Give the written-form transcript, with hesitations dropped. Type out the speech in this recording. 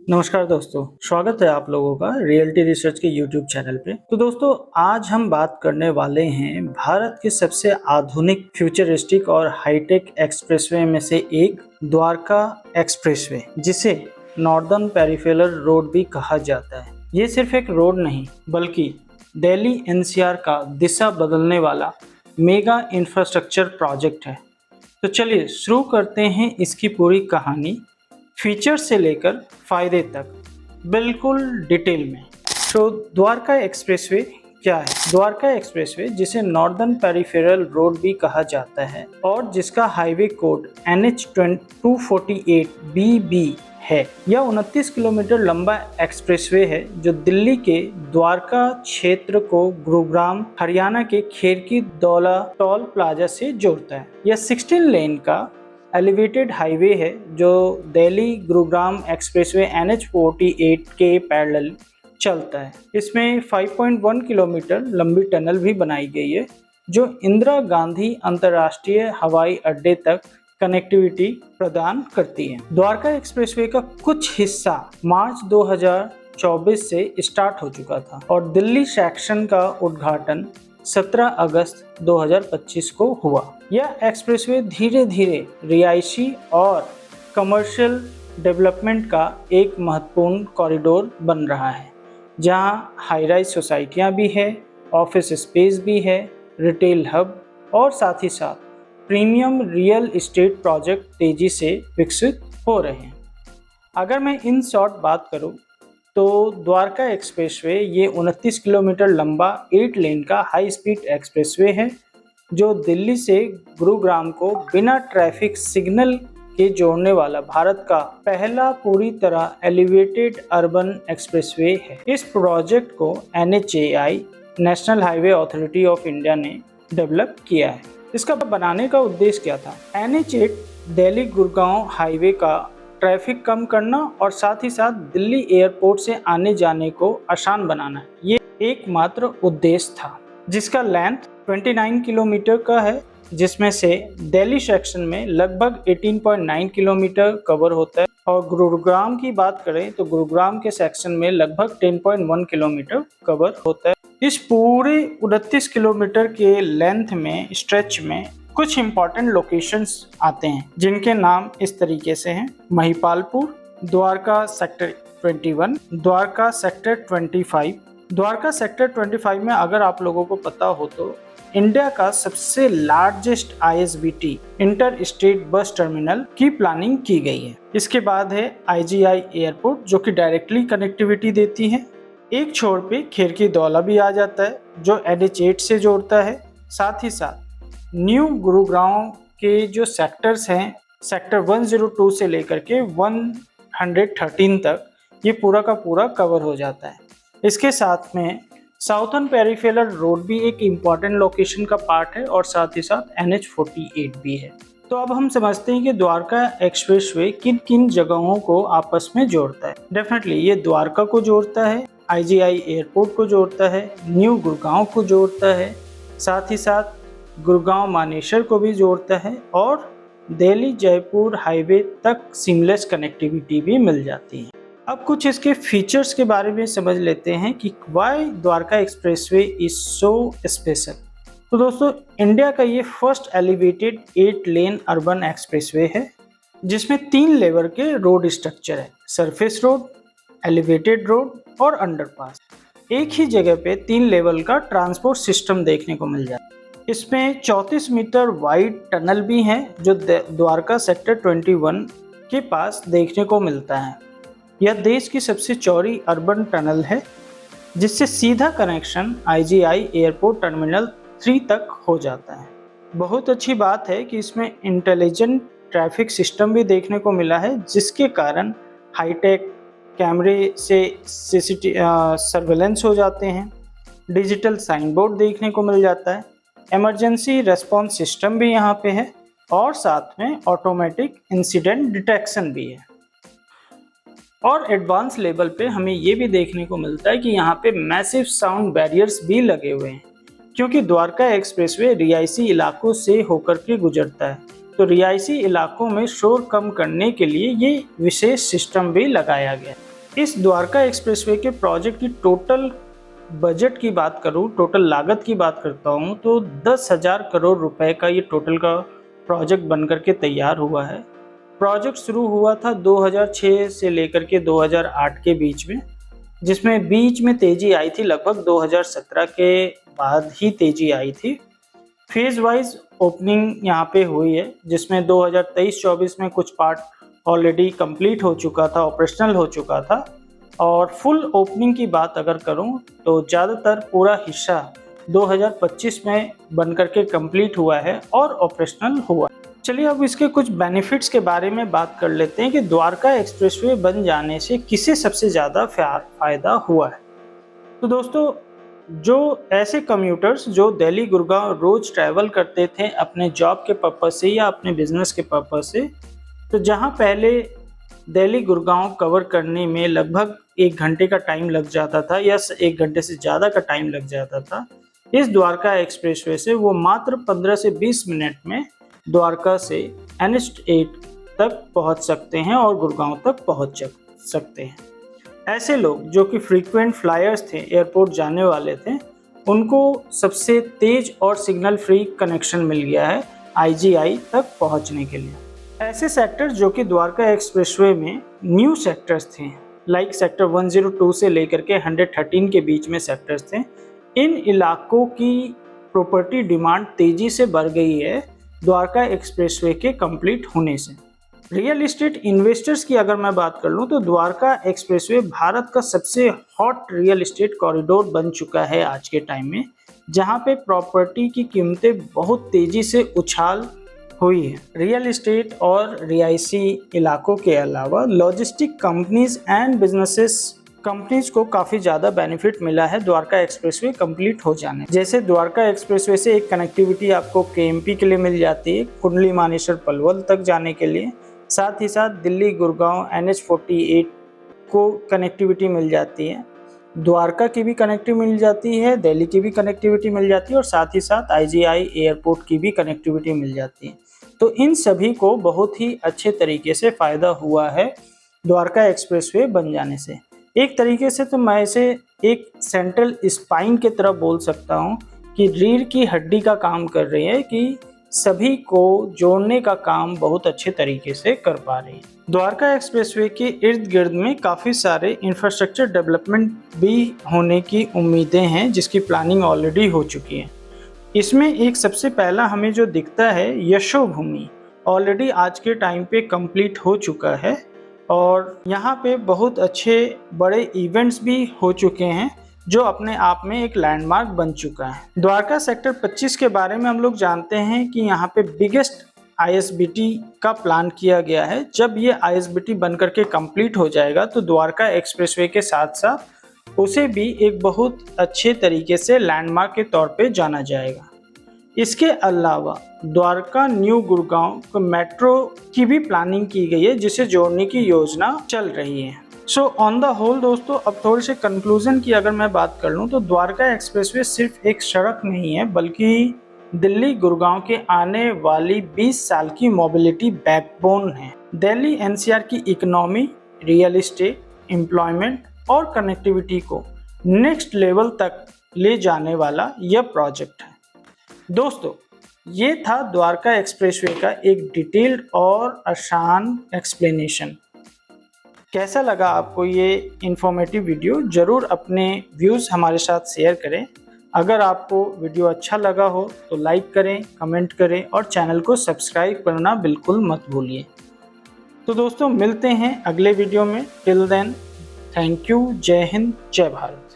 नमस्कार दोस्तों, स्वागत है आप लोगों का रियलिटी रिसर्च के यूट्यूब चैनल पे। तो दोस्तों, आज हम बात करने वाले हैं भारत के सबसे आधुनिक, फ्यूचरिस्टिक और हाईटेक एक्सप्रेसवे में से एक द्वारका एक्सप्रेसवे, जिसे नॉर्दर्न पेरिफेरल रोड भी कहा जाता है। ये सिर्फ एक रोड नहीं, बल्कि दिल्ली एनसीआर का दिशा बदलने वाला मेगा इंफ्रास्ट्रक्चर प्रोजेक्ट है। तो चलिए शुरू करते हैं इसकी पूरी कहानी, फीचर से लेकर फायदे तक, बिल्कुल डिटेल में। तो द्वारका एक्सप्रेसवे क्या है? द्वारका एक्सप्रेसवे, जिसे नॉर्दर्न पेरिफेरल रोड भी कहा जाता है और जिसका हाईवे कोड NH 248BB है, यह 29 किलोमीटर लंबा एक्सप्रेसवे है जो दिल्ली के द्वारका क्षेत्र को गुरुग्राम, हरियाणा के खेरकी दौला टोल प्लाजा से जोड़ता है। यह 16 लेन का एलिवेटेड हाईवे है जो दिल्ली गुरुग्राम एक्सप्रेसवे NH 48 के पैरेलल चलता है। इसमें 5.1 किलोमीटर लंबी टनल भी बनाई गई है जो इंदिरा गांधी अंतर्राष्ट्रीय हवाई अड्डे तक कनेक्टिविटी प्रदान करती है। द्वारका एक्सप्रेसवे का कुछ हिस्सा मार्च 2024 से स्टार्ट हो चुका था और दिल्ली सेक्शन का उद्घाटन 17 अगस्त 2025 को हुआ। यह एक्सप्रेसवे धीरे धीरे रिहायशी और कमर्शियल डेवलपमेंट का एक महत्वपूर्ण कॉरिडोर बन रहा है, जहां हाई राइज सोसाइटियां भी है, ऑफिस स्पेस भी है, रिटेल हब और साथ ही साथ प्रीमियम रियल एस्टेट प्रोजेक्ट तेजी से विकसित हो रहे हैं। अगर मैं इन शॉर्ट बात करूं तो द्वारका एक्सप्रेसवे ये 29 किलोमीटर लंबा 8 लेन का हाई स्पीड एक्सप्रेसवे है जो दिल्ली से गुरुग्राम को बिना ट्रैफिक सिग्नल के जोड़ने वाला भारत का पहला पूरी तरह एलिवेटेड अर्बन एक्सप्रेसवे है। इस प्रोजेक्ट को NHAI national highway authority of India ने डेवलप किया है। इसका बनाने का उद्देश्य क्या था? NH8 दिल्ली गुरुग्राम हाईवे का ट्रैफिक कम करना और साथ ही साथ दिल्ली एयरपोर्ट से आने जाने को आसान बनाना, ये एकमात्र उद्देश्य था, जिसका लेंथ 29 किलोमीटर का है, जिसमें से दिल्ली सेक्शन में लगभग 18.9 किलोमीटर कवर होता है और गुरुग्राम की बात करें तो गुरुग्राम के सेक्शन में लगभग 10.1 किलोमीटर कवर होता है। इस पूरे 29 किलोमीटर के लेंथ में, स्ट्रेच में कुछ इंपॉर्टेंट लोकेशंस आते हैं जिनके नाम इस तरीके से हैं: Mahipalpur, Dwarka sector 21, Dwarka sector 25। Dwarka sector 25 में अगर आप लोगों को पता हो तो इंडिया का सबसे largest ISBT inter state bus terminal की प्लानिंग की गई है। इसके बाद है IGI एयरपोर्ट जो कि डायरेक्टली कनेक्टिविटी देती है। एक छोर पे खेरकी दौला भी आ जाता है जो NH8 से जोड़ता है। साथ ही साथ न्यू गुरुग्राम के जो सेक्टर्स हैं, सेक्टर 102 से लेकर के 113 तक, ये पूरा का पूरा कवर हो जाता है। इसके साथ में साउथर्न पेरिफेरल रोड भी एक इम्पॉर्टेंट लोकेशन का पार्ट है और साथ ही साथ NH 48 भी है। तो अब हम समझते हैं कि द्वारका एक्सप्रेसवे किन किन जगहों को आपस में जोड़ता है। डेफिनेटली ये द्वारका को जोड़ता है, IGI एयरपोर्ट को जोड़ता है, न्यू गुरुग्राम को जोड़ता है, साथ ही साथ गुरुग्राम मानेसर को भी जोड़ता है और दिल्ली जयपुर हाईवे तक सीमलेस कनेक्टिविटी भी मिल जाती है। अब कुछ इसके फीचर्स के बारे में समझ लेते हैं कि why Dwarka expressway is so special. तो दोस्तों, इंडिया का ये फर्स्ट एलिवेटेड 8 लेन अर्बन एक्सप्रेसवे है जिसमें 3 लेवल के रोड स्ट्रक्चर है: सरफेस रोड, एलिवेटेड रोड और अंडरपास। एक ही जगह पे 3 लेवल का ट्रांसपोर्ट सिस्टम देखने को मिल जाता है। इसमें 34 मीटर वाइड टनल भी है जो द्वारका सेक्टर 21 के पास देखने को मिलता है। यह देश की सबसे चौड़ी अर्बन टनल है जिससे सीधा कनेक्शन IGI एयरपोर्ट टर्मिनल 3 तक हो जाता है। बहुत अच्छी बात है कि इसमें इंटेलिजेंट ट्रैफिक सिस्टम भी देखने को मिला है जिसके कारण हाईटेक कैमरे से सर्वेलेंस हो जाते हैं, डिजिटल साइन बोर्ड देखने को मिल जाता है, इमरजेंसी रेस्पॉन्स सिस्टम भी यहाँ पे है और साथ में ऑटोमेटिक इंसिडेंट डिटेक्शन भी है। और एडवांस लेवल पे हमें ये भी देखने को मिलता है कि यहाँ पे मैसिव साउंड बैरियर्स भी लगे हुए हैं क्योंकि द्वारका एक्सप्रेसवे रिहायशी इलाकों से होकर के गुजरता है, तो रिहायशी इलाकों में शोर कम करने के लिए ये विशेष सिस्टम भी लगाया गया है। इस द्वारका एक्सप्रेसवे के प्रोजेक्ट की टोटल बजट की बात करूं, टोटल लागत की बात करता हूं तो 10,000 करोड़ रुपए का ये टोटल का प्रोजेक्ट बनकर के तैयार हुआ है। प्रोजेक्ट शुरू हुआ था 2006 से लेकर के 2008 के बीच में, जिसमें बीच में तेजी आई थी, लगभग 2017 के बाद ही तेजी आई थी। फेज वाइज ओपनिंग यहाँ पे हुई है, जिसमें 2023-24 में कुछ पार्ट ऑलरेडी कंप्लीट हो चुका था, ऑपरेशनल हो चुका था। और फुल ओपनिंग की बात अगर करूं तो ज़्यादातर पूरा हिस्सा 2025 में बनकर के कंप्लीट हुआ है और ऑपरेशनल हुआ। चलिए अब इसके कुछ बेनिफिट्स के बारे में बात कर लेते हैं कि द्वारका एक्सप्रेसवे बन जाने से किसे सबसे ज़्यादा फ़ायदा हुआ है। तो दोस्तों, जो ऐसे कम्यूटर्स जो दिल्ली गुड़गांव रोज़ ट्रैवल करते थे अपने जॉब के पर्पज़ से या अपने बिजनेस के पर्पज़ से, तो जहां पहले दिल्ली गुड़गांव कवर करने में लगभग 1 घंटे का टाइम लग जाता था या 1 घंटे से ज़्यादा का टाइम लग जाता था, इस द्वारका एक्सप्रेसवे से वो मात्र 15 से 20 मिनट में द्वारका से NH8 तक पहुंच सकते हैं और गुड़गांव तक पहुंच सकते हैं। ऐसे लोग जो कि फ्रीक्वेंट फ्लायर्स थे, एयरपोर्ट जाने वाले थे, उनको सबसे तेज और सिग्नल फ्री कनेक्शन मिल गया है IGI तक पहुंचने के लिए। ऐसे सेक्टर्स जो कि द्वारका एक्सप्रेसवे में न्यू सेक्टर्स थे, लाइक सेक्टर 102 से लेकर के 113 के बीच में सेक्टर्स थे, इन इलाकों की प्रॉपर्टी डिमांड तेजी से बढ़ गई है द्वारका एक्सप्रेसवे के कंप्लीट होने से। रियल एस्टेट इन्वेस्टर्स की अगर मैं बात कर लूँ तो द्वारका एक्सप्रेसवे भारत का सबसे हॉट रियल एस्टेट कॉरिडोर बन चुका है आज के टाइम में, जहाँ पे प्रॉपर्टी की कीमतें बहुत तेजी से उछाल हुई है। रियल एस्टेट और रिहायशी इलाकों के अलावा logistic companies and businesses companies को काफ़ी ज़्यादा बेनिफिट मिला है द्वारका एक्सप्रेसवे कंप्लीट हो जाने। जैसे द्वारका एक्सप्रेसवे से एक कनेक्टिविटी आपको KMP के लिए मिल जाती है, कुंडली मानेसर पलवल तक जाने के लिए, साथ ही साथ दिल्ली गुड़गांव NH48 को कनेक्टिविटी मिल जाती है, द्वारका की भी कनेक्टिविटी मिल जाती है, दिल्ली की भी कनेक्टिविटी मिल जाती है और साथ ही साथ IGI एयरपोर्ट की भी कनेक्टिविटी मिल जाती है। तो इन सभी को बहुत ही अच्छे तरीके से फ़ायदा हुआ है द्वारका एक्सप्रेसवे बन जाने से। एक तरीके से तो मैं इसे एक सेंट्रल स्पाइन की तरह बोल सकता हूँ कि रीढ़ की हड्डी का काम कर रही है, कि सभी को जोड़ने का काम बहुत अच्छे तरीके से कर पा रही है। द्वारका एक्सप्रेसवे के इर्द गिर्द में काफ़ी सारे इंफ्रास्ट्रक्चर डेवलपमेंट भी होने की उम्मीदें हैं, जिसकी प्लानिंग ऑलरेडी हो चुकी है। इसमें एक सबसे पहला हमें जो दिखता है, यशोभूमि ऑलरेडी आज के टाइम पे कंप्लीट हो चुका है और यहाँ पे बहुत अच्छे बड़े इवेंट्स भी हो चुके हैं, जो अपने आप में एक लैंडमार्क बन चुका है। द्वारका सेक्टर 25 के बारे में हम लोग जानते हैं कि यहाँ पे बिगेस्ट ISBT का प्लान किया गया है। जब ये ISBT बनकर के कंप्लीट हो जाएगा तो द्वारका एक्सप्रेसवे के साथ साथ उसे भी एक बहुत अच्छे तरीके से लैंडमार्क के तौर पे जाना जाएगा। इसके अलावा द्वारका न्यू गुड़गांव को मेट्रो की भी प्लानिंग की गई है, जिसे जोड़ने की योजना चल रही है। सो ऑन द होल दोस्तों, अब थोड़ी सी कंक्लूजन की अगर मैं बात कर लूँ तो द्वारका एक्सप्रेसवे सिर्फ एक सड़क नहीं है, बल्कि दिल्ली गुड़गांव के आने वाली 20 साल की मोबिलिटी बैकबोन है। दिल्ली NCR की इकोनॉमी, रियल एस्टेट, एम्प्लॉयमेंट और कनेक्टिविटी को नेक्स्ट लेवल तक ले जाने वाला यह प्रोजेक्ट है। दोस्तों, ये था द्वारका एक्सप्रेसवे का एक डिटेल्ड और आसान एक्सप्लेनेशन। कैसा लगा आपको ये इन्फॉर्मेटिव वीडियो? ज़रूर अपने व्यूज़ हमारे साथ शेयर करें। अगर आपको वीडियो अच्छा लगा हो तो लाइक करें, कमेंट करें और चैनल को सब्सक्राइब करना बिल्कुल मत भूलिए। तो दोस्तों, मिलते हैं अगले वीडियो में। Till then, thank you. जय हिंद, जय भारत।